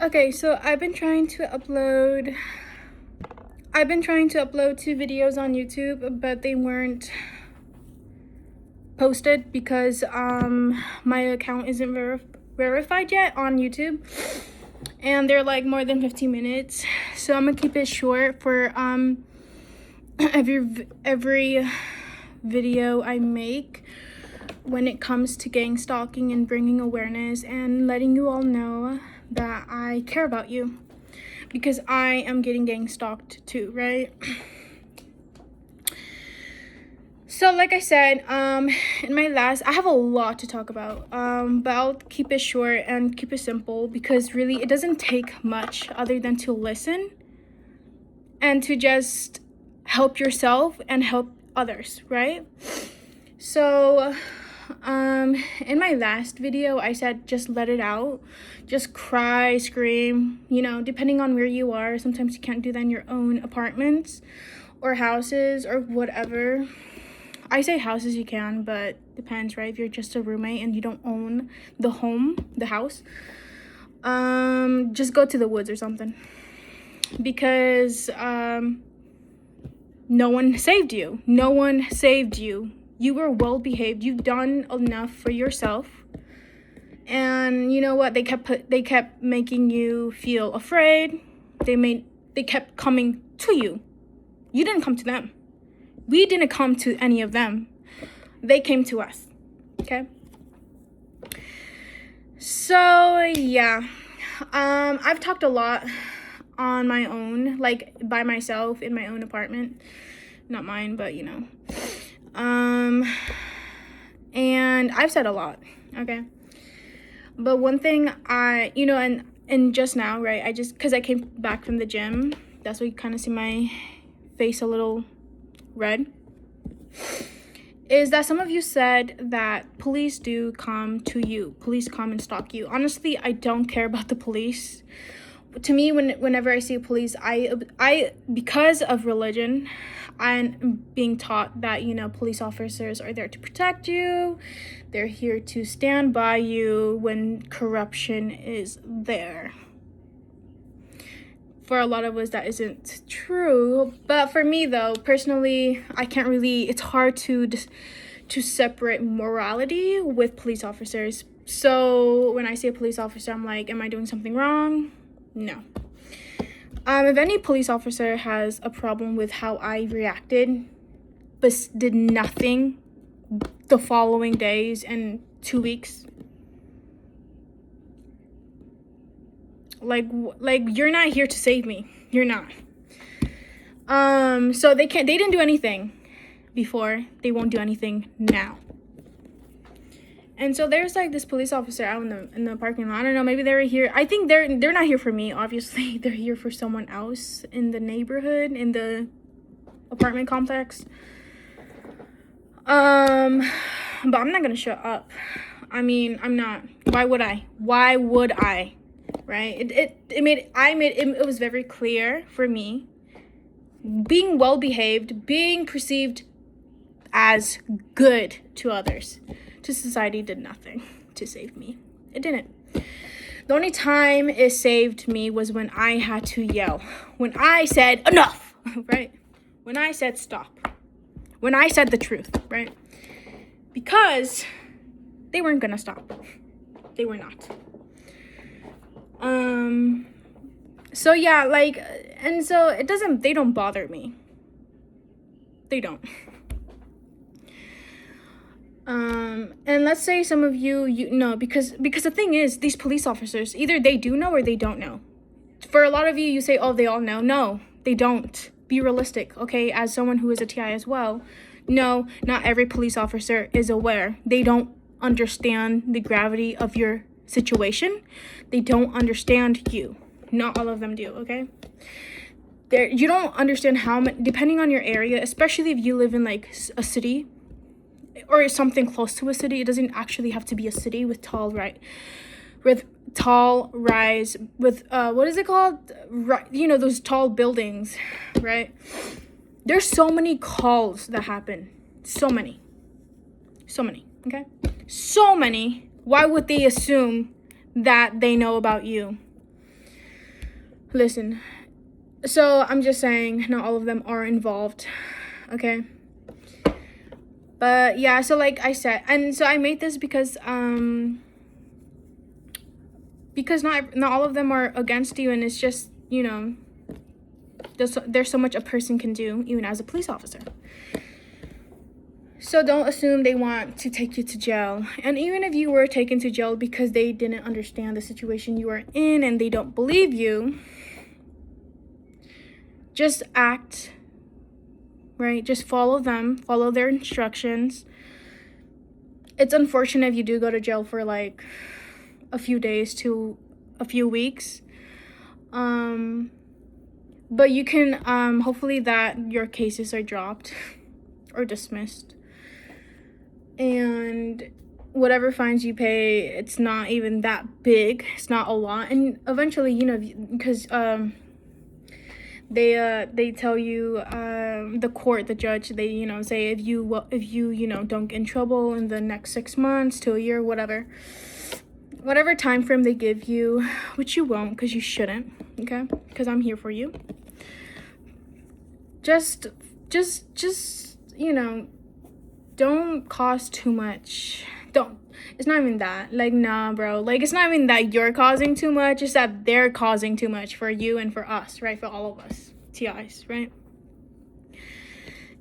Okay, so I've been trying to upload 2 videos on YouTube, but they weren't posted because my account isn't verified yet on YouTube. And they're like more than 15 minutes. So I'm gonna keep it short for every video I make when it comes to gang stalking and bringing awareness and letting you all know that I care about you, because I am getting gang stalked too, right? So like I said, in my last, I have a lot to talk about, but I'll keep it short and keep it simple, because really it doesn't take much other than to listen and to just help yourself and help others, right? So in my last video, I said just let it out, just cry, scream, depending on where you are. Sometimes you can't do that in your own apartments or houses or whatever. I say houses you can, but depends, right? If you're just a roommate and you don't own the house, just go to the woods or something, because no one saved you. You were well behaved. You've done enough for yourself. And you know what? They kept making you feel afraid. They kept coming to you. You didn't come to them. We didn't come to any of them. They came to us. Okay? So, yeah. I've talked a lot on my own, like by myself in my own apartment. Not mine, but and I've said a lot, okay? But one thing and just now, right, because I came back from the gym, that's why you kind of see my face a little red, is that some of you said that police do come to you. Police come and stalk you. Honestly, I don't care about the police. To me, whenever I see police, I because of religion, I'm being taught that, police officers are there to protect you. They're here to stand by you when corruption is there. For a lot of us, that isn't true. But for me, though, personally, it's hard to separate morality with police officers. So when I see a police officer, I'm like, am I doing something wrong? No. If any police officer has a problem with how I reacted, but did nothing the following days and 2 weeks, like you're not here to save me. You're not. So they didn't do anything before. They won't do anything now. And so there's like this police officer out in the parking lot. I don't know, maybe they were here. I think they're not here for me, obviously. They're here for someone else in the neighborhood, in the apartment complex. But I'm not gonna shut up. I mean, I'm not. Why would I? Right? It was very clear for me. Being well behaved, being perceived as good to others, to society, did nothing to save me. It didn't. The only time it saved me was when I had to yell. When I said enough, right? When I said stop. When I said the truth, right? Because they weren't gonna stop. They were not. So yeah, and so they don't bother me. They don't. And let's say some of you know, because the thing is, these police officers, either they do know or they don't know. For a lot of you say, oh, they all know. No, they don't. Be realistic, okay? As someone who is a TI as well, no, not every police officer is aware. They don't understand the gravity of your situation. They don't understand you. Not all of them do, okay? You don't understand how much, depending on your area, especially if you live in like a city or something close to a city. It doesn't actually have to be a city with tall rise, what is it called? Right, those tall buildings, right? There's so many calls that happen. So many, okay? So many. Why would they assume that they know about you? listen. So I'm just saying, not all of them are involved, okay? But yeah, so like I said, and so I made this because not all of them are against you, and it's just, you know, there's so much a person can do, even as a police officer. So don't assume they want to take you to jail. And even if you were taken to jail because they didn't understand the situation you are in and they don't believe you, just act, right? Just follow them, follow their instructions. It's unfortunate if you do go to jail for like a few days to a few weeks. But you can, hopefully that your cases are dropped or dismissed. And whatever fines you pay, it's not even that big. It's not a lot. And eventually, you know, because they tell you, the court, the judge, they, you know, say if you you know, don't get in trouble in the next 6 months to a year, whatever time frame they give you, which you won't, because you shouldn't, okay? Because I'm here for you. Just you know, don't cause too much. It's not even that. Like, nah, bro. Like, it's not even that you're causing too much. It's that they're causing too much for you and for us, right? For all of us, TIs, right?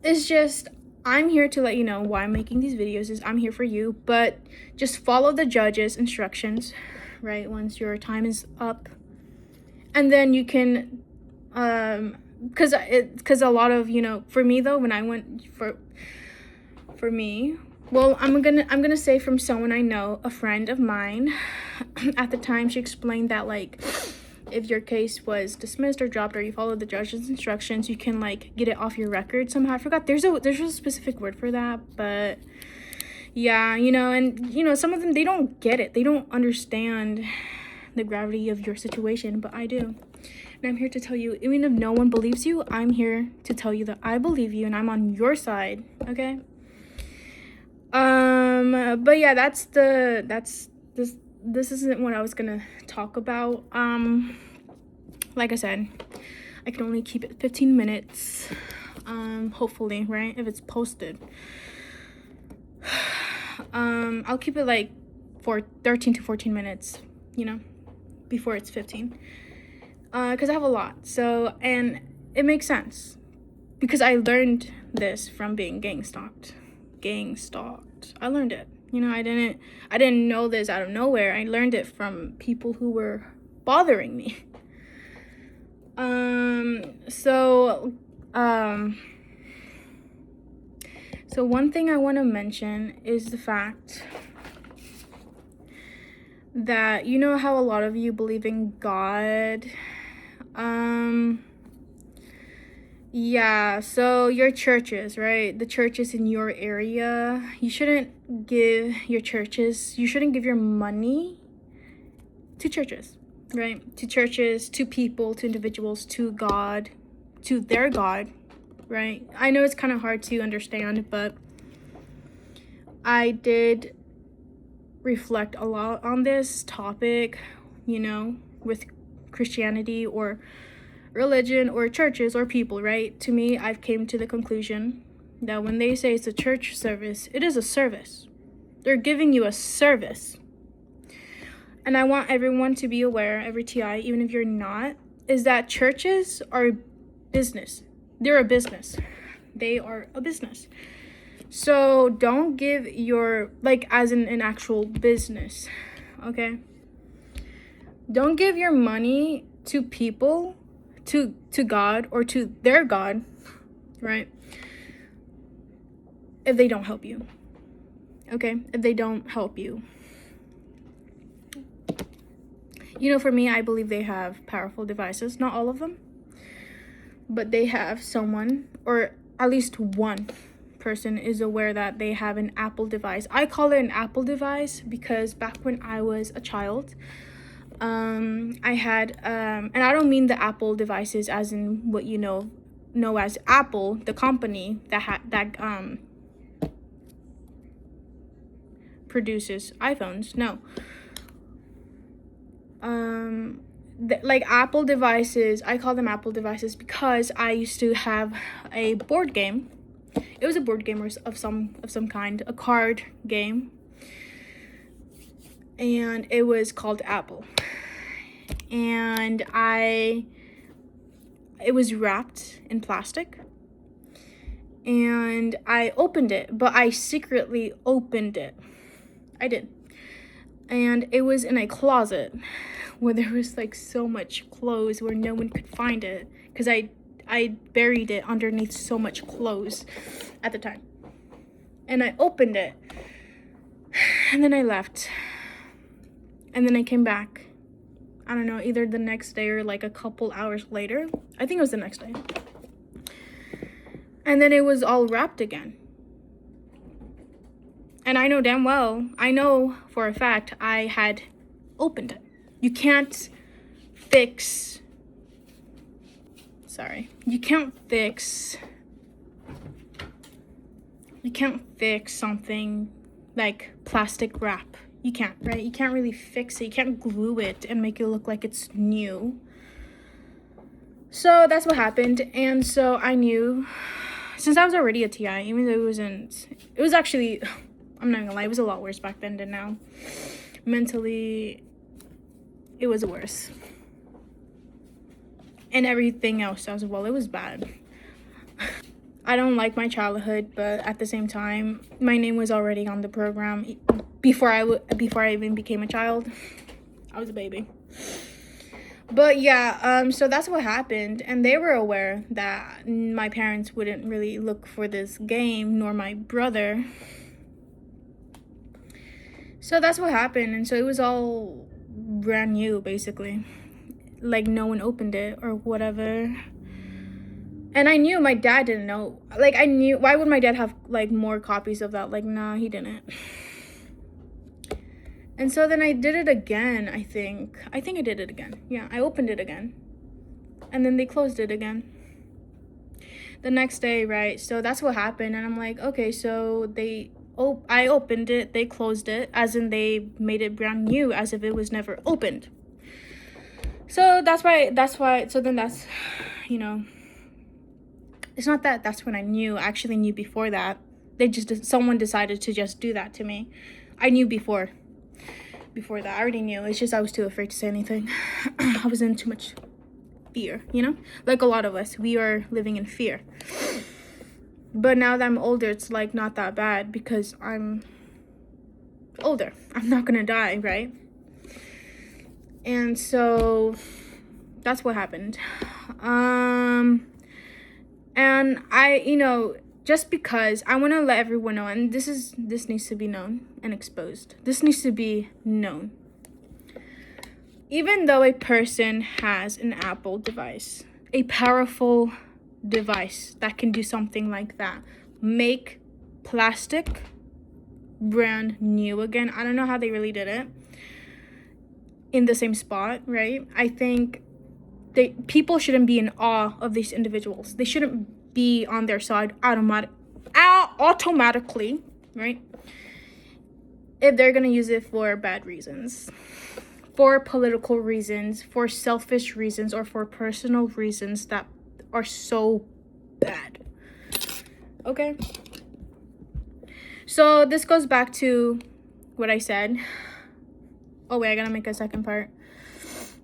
It's just, I'm here to let you know why I'm making these videos. Is I'm here for you, but just follow the judge's instructions, right? Once your time is up, and then you can, because a lot of, you know, for me though, when I went for me, well, I'm gonna say from someone I know, a friend of mine. At the time, she explained that, like, if your case was dismissed or dropped, or you followed the judge's instructions, you can, like, get it off your record somehow. I forgot. There's a specific word for that, but yeah, you know, and you know, some of them, they don't get it. They don't understand the gravity of your situation, but I do. And I'm here to tell you, even if no one believes you, I'm here to tell you that I believe you and I'm on your side, okay? But yeah, this isn't what I was gonna talk about. Like I said, I can only keep it 15 minutes. Hopefully, right? If it's posted. I'll keep it like for 13 to 14 minutes, you know, before it's 15. Because I have a lot. So, and it makes sense. Because I learned this from being gang stalked. I learned it. You know, I didn't know this out of nowhere. I learned it from people who were bothering me. So one thing I want to mention is the fact that, you know how a lot of you believe in God. Yeah, so your churches, right? The churches in your area, you shouldn't give your money to churches, right? To churches, to people, to individuals, to God, to their God, right? I know it's kind of hard to understand, but I did reflect a lot on this topic, you know, with Christianity or religion or churches or people, right? To me, I've came to the conclusion that when they say it's a church service, it is a service. They're giving you a service. And I want everyone to be aware, every TI, even if you're not, is that churches are business. They're a business. They are a business. So don't give your, like, as in an actual business, okay? Don't give your money to people, to God or to their God, right? If they don't help you, okay? If they don't help you. You know, for me, I believe they have powerful devices. Not all of them, but they have someone, or at least one person is aware that they have an Apple device. I call it an Apple device because back when I was a child, I had, and I don't mean the Apple devices as in what you know as Apple, the company that produces iPhones. No. like Apple devices, I call them Apple devices because I used to have a board game. It was a board game of some kind, a card game, and it was called Apple. And it was wrapped in plastic, and I opened it, but I secretly opened it. I did. And it was in a closet where there was like so much clothes where no one could find it, because I buried it underneath so much clothes at the time. And I opened it, and then I left, and then I came back, I don't know, either the next day or like a couple hours later. I think it was the next day. And then it was all wrapped again. And I know damn well, I know for a fact I had opened it. You can't fix something like plastic wrap. You can't, right? You can't really fix it. You can't glue it and make it look like it's new. So that's what happened. And so I knew, since I was already a TI, even though it was actually, I'm not gonna lie, it was a lot worse back then than now. Mentally, it was worse. And everything else as well, it was bad. I don't like my childhood, but at the same time, my name was already on the program before I even became a child. I was a baby. But yeah, so that's what happened, and they were aware that my parents wouldn't really look for this game, nor my brother. So that's what happened, and so it was all brand new, basically. Like, no one opened it or whatever. And I knew my dad didn't know. Like, I knew, why would my dad have, like, more copies of that? Like, nah, he didn't. And so then I did it again, I think. I did it again. Yeah, I opened it again. And then they closed it again. The next day, right? So that's what happened. And I'm like, okay, so I opened it, they closed it, as in they made it brand new, as if it was never opened. So that's why, so then that's, you know, it's not that that's when I knew. I actually knew before that. Someone decided to just do that to me. I knew before that. I already knew. It's just I was too afraid to say anything. I was in too much fear, you know? Like a lot of us, we are living in fear. But now that I'm older, it's like not that bad because I'm older. I'm not gonna die, right? And so that's what happened. And I, you know, just because I want to let everyone know, and this needs to be known and exposed. This needs to be known. Even though a person has an Apple device, a powerful device that can do something like that, make plastic brand new again. I don't know how they really did it in the same spot, right? I think people shouldn't be in awe of these individuals. They shouldn't be on their side automatically, right? If they're gonna use it for bad reasons, for political reasons, for selfish reasons, or for personal reasons that are so bad. Okay? So this goes back to what I said. Oh wait, I gotta make a second part.